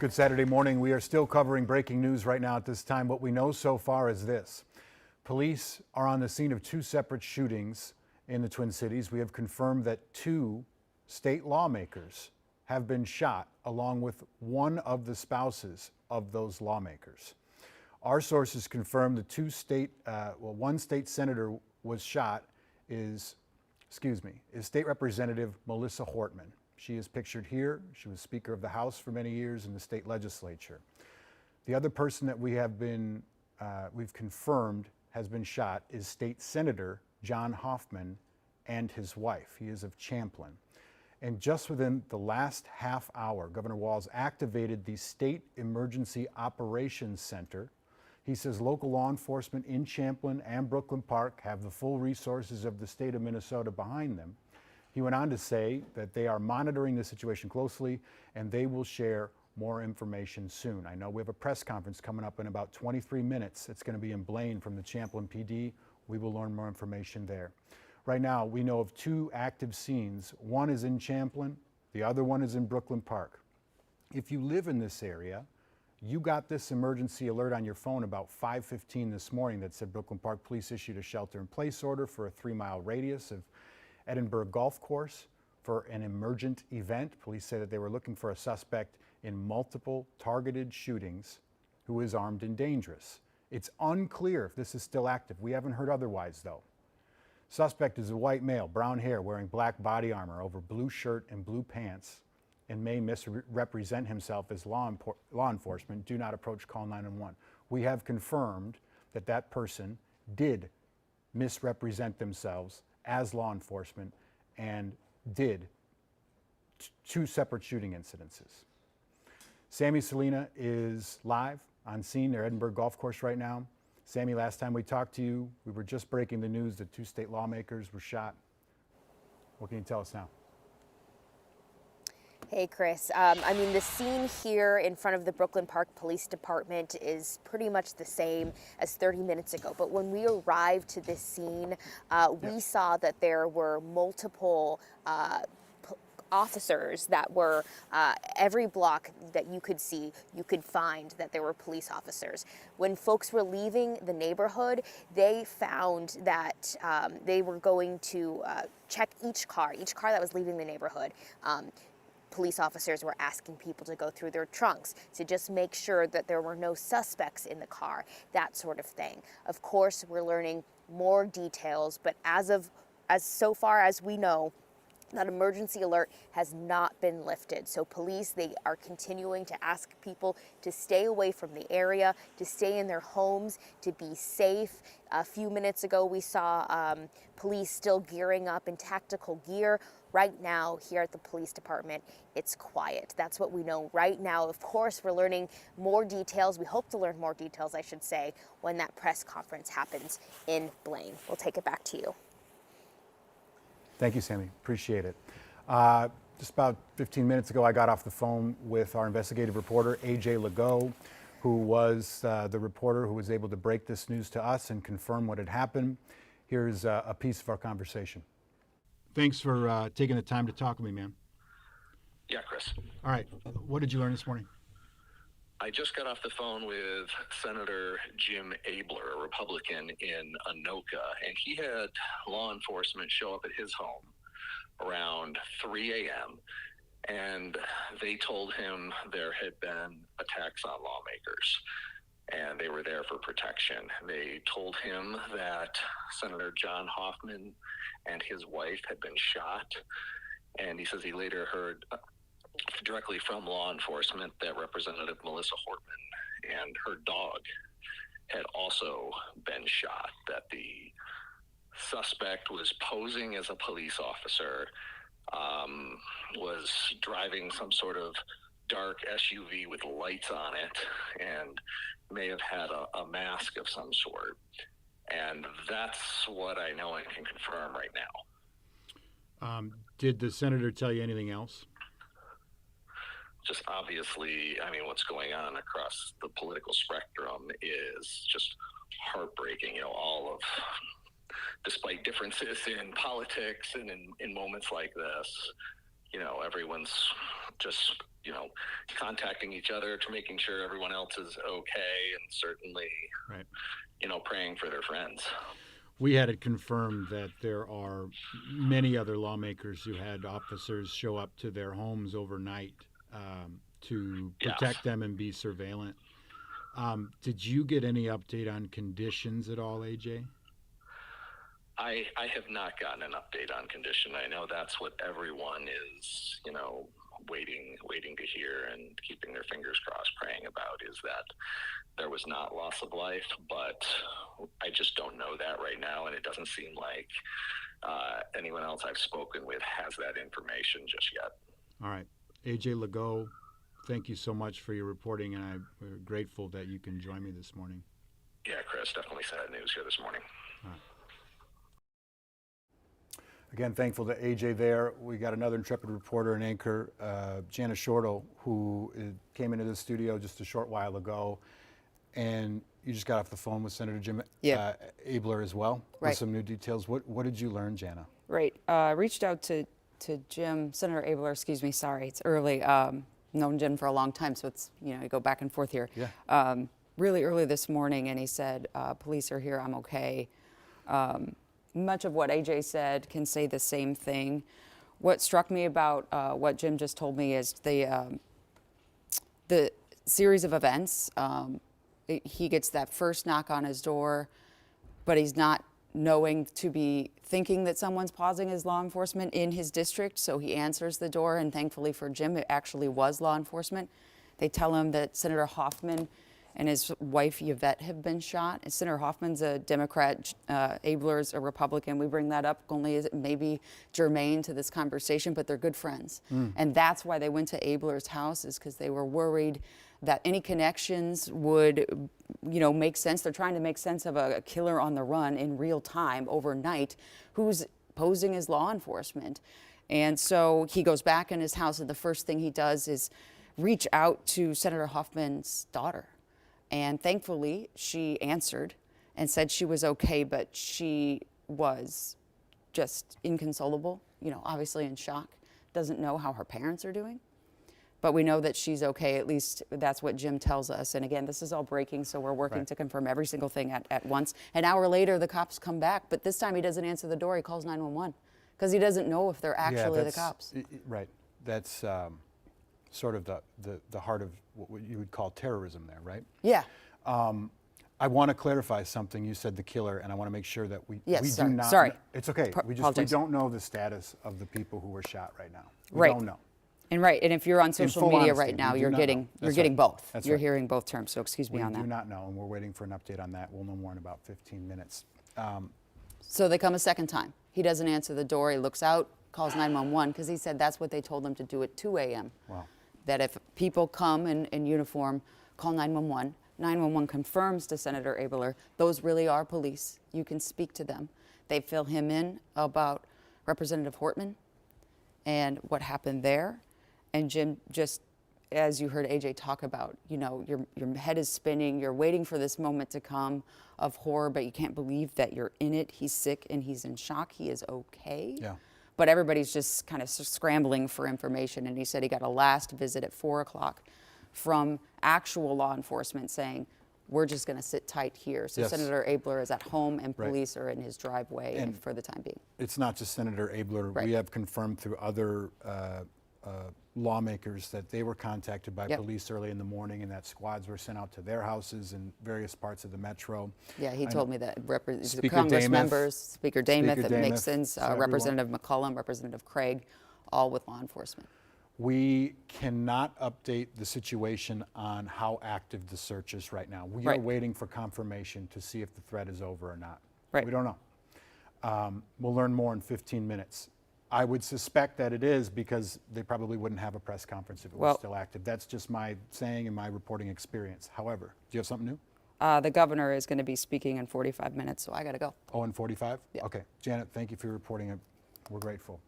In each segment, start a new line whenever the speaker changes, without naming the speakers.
Good Saturday morning. We are still covering breaking news right now at this time. What we know so far is this. Police are on the scene of two separate shootings in the Twin Cities. We have confirmed that two state lawmakers have been shot, along with one of the spouses of those lawmakers. Our sources confirm one state senator was shot is State Representative Melissa Hortman. She is pictured here. She was Speaker of the House for many years in the state legislature. The other person that we've confirmed has been shot is State Senator John Hoffman and his wife. He is of Champlin. And just within the last half hour, Governor Walz activated the State Emergency Operations Center. He says local law enforcement in Champlin and Brooklyn Park have the full resources of the state of Minnesota behind them. He went on to say that they are monitoring the situation closely and they will share more information soon. I know we have a press conference coming up in about 23 minutes. It's going to be in Blaine from the Champlin PD. We will learn more information there. Right now, we know of two active scenes. One is in Champlin, the other one is in Brooklyn Park. If you live in this area, you got this emergency alert on your phone about 5:15 this morning that said Brooklyn Park Police issued a shelter-in-place order for a 3-mile radius of Edinburgh Golf Course for an emergent event. Police say that they were looking for a suspect in multiple targeted shootings who is armed and dangerous. It's unclear if this is still active. We haven't heard otherwise, though. Suspect is a white male, brown hair, wearing black body armor over blue shirt and blue pants, and may misrepresent himself as law enforcement. Do not approach, call 911. We have confirmed that that person did misrepresent themselves as law enforcement and did two separate shooting incidences. Sammy Selena is live on scene. They're at Edinburgh Golf Course right now. Sammy, last time we talked to you, we were just breaking the news that two state lawmakers were shot. What can you tell us now?
Hey, Chris. The scene here in front of the Brooklyn Park Police Department is pretty much the same as 30 minutes ago. But when we arrived to this scene, we saw that there were multiple officers that were every block that you could see, you could find that there were police officers. When folks were leaving the neighborhood, they found that they were going to check each car that was leaving the neighborhood. Police officers were asking people to go through their trunks to just make sure that there were no suspects in the car, that sort of thing. Of course, we're learning more details, but as so far as we know, that emergency alert has not been lifted. So police, they are continuing to ask people to stay away from the area, to stay in their homes, to be safe. A few minutes ago, we saw police still gearing up in tactical gear. Right now, here at the police department, it's quiet. That's what we know right now. Of course, we're learning more details. We hope to learn more details, I should say, when that press conference happens in Blaine. We'll take it back to you.
Thank you, Sammy. Appreciate it. Just about 15 minutes ago, I got off the phone with our investigative reporter, AJ Legault, who was the reporter who was able to break this news to us and confirm what had happened. Here's a piece of our conversation. Thanks for taking the time to talk with me, man.
Yeah, Chris.
All right. What did you learn this morning?
I just got off the phone with Senator Jim Abler, a Republican in Anoka, and he had law enforcement show up at his home around 3 a.m., and they told him there had been attacks on lawmakers, and they were there for protection. They told him that Senator John Hoffman and his wife had been shot, and he says he later heard directly from law enforcement that Representative Melissa Hortman and her dog had also been shot, that the suspect was posing as a police officer, was driving some sort of dark SUV with lights on it, and may have had a mask of some sort. And that's what I know and can confirm right now.
Did the senator tell you anything else?
Just obviously, what's going on across the political spectrum is just heartbreaking. Despite differences in politics and in moments like this, everyone's just, contacting each other to making sure everyone else is okay, and certainly,
Right.
Praying for their friends.
We had it confirmed that there are many other lawmakers who had officers show up to their homes overnight to
Yes.
protect them and be surveillant. Did you get any update on conditions at all, AJ?
I have not gotten an update on condition. I know that's what everyone is, waiting to hear and keeping their fingers crossed, praying about, is that there was not loss of life, but I just don't know that right now, and it doesn't seem like anyone else I've spoken with has that information just yet.
All right. AJ Legault, thank you so much for your reporting, and I'm grateful that you can join me this morning.
Yeah, Chris, definitely sad news here this morning.
All right. Again, thankful to AJ there. We got another intrepid reporter and anchor, Jana Shortle, who came into the studio just a short while ago. And you just got off the phone with Senator Jim Abler as well,
Right.
with some new details. What did you learn, Jana?
Right. Reached out to Jim, Senator Abler, sorry, it's early. Known Jim for a long time, so it's, you go back and forth here.
Yeah.
Really early this morning, and he said, police are here, I'm okay. Much of what AJ said can say the same thing. What struck me about what Jim just told me is the series of events. He gets that first knock on his door, but he's not knowing to be thinking that someone's pausing as law enforcement in his district, so he answers the door, and thankfully for Jim, it actually was law enforcement. They tell him that Senator Hoffman and his wife Yvette have been shot. And Senator Hoffman's a Democrat, Abler's a Republican. We bring that up only as it may be germane to this conversation, but they're good friends. And that's why they went to Abler's house, is because they were worried that any connections would, make sense. They're trying to make sense of a killer on the run in real time overnight who's posing as law enforcement. And so he goes back in his house, and the first thing he does is reach out to Senator Hoffman's daughter. And thankfully, she answered and said she was okay, but she was just inconsolable, obviously in shock, doesn't know how her parents are doing. But we know that she's okay, at least that's what Jim tells us. And again, this is all breaking, so we're working to confirm every single thing at once. An hour later, the cops come back, but this time he doesn't answer the door, he calls 911, because he doesn't know if they're actually the cops.
Right. That's sort of the heart of what you would call terrorism there, right?
Yeah.
I want to clarify something. You said the killer, and I want to make sure that we
Yes,
do not.
sorry.
It's okay. We
Apologize.
don't know the status of the people who were shot right now. We
Right.
don't know.
And if you're on social
full
media
honesty,
right now,
we do
you're
not
getting
know. That's
getting
right.
both.
That's
You're
right.
hearing both terms. So excuse me
We
on
do
that.
not know, and we're waiting for an update on that. We'll know more in about 15 minutes.
So they come a second time. He doesn't answer the door. He looks out, calls 911, because he said that's what they told him to do at 2 a.m.
Wow.
That if people come in uniform, call 911. 911 confirms to Senator Abler, those really are police. You can speak to them. They fill him in about Representative Hortman and what happened there. And Jim, just as you heard AJ talk about, your head is spinning. You're waiting for this moment to come of horror, but you can't believe that you're in it. He's sick and he's in shock. He is okay.
Yeah.
But everybody's just kind of scrambling for information. And he said he got a last visit at 4 o'clock from actual law enforcement saying, we're just going to sit tight here. So
Yes.
Senator Abler is at home and
Right.
police are in his driveway
And
for the time being.
It's not just Senator Abler.
Right.
We have confirmed through other lawmakers that they were contacted by
Yep.
police early in the morning, and that squads were sent out to their houses in various parts of the metro.
Yeah, he told me that
Speaker
Congress
Dameth,
members, Speaker Dameth,
Speaker
it makes
Dameth,
sense,
so everyone.
Representative McCollum, Representative Craig, all with law enforcement.
We cannot update the situation on how active the search is right now. We are
Right.
waiting for confirmation to see if the threat is over or not.
Right.
We don't know. We'll learn more in 15 minutes. I would suspect that it is, because they probably wouldn't have a press conference if it was still active. That's just my saying and my reporting experience. However, do you have something new?
The governor is going to be speaking in 45 minutes, so I got to go.
Oh, and 45?
Yeah.
Okay. Janet, thank you for your reporting. We're grateful.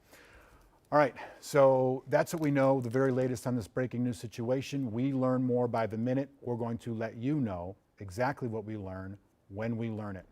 All right, so that's what we know, the very latest on this breaking news situation. We learn more by the minute. We're going to let you know exactly what we learn when we learn it.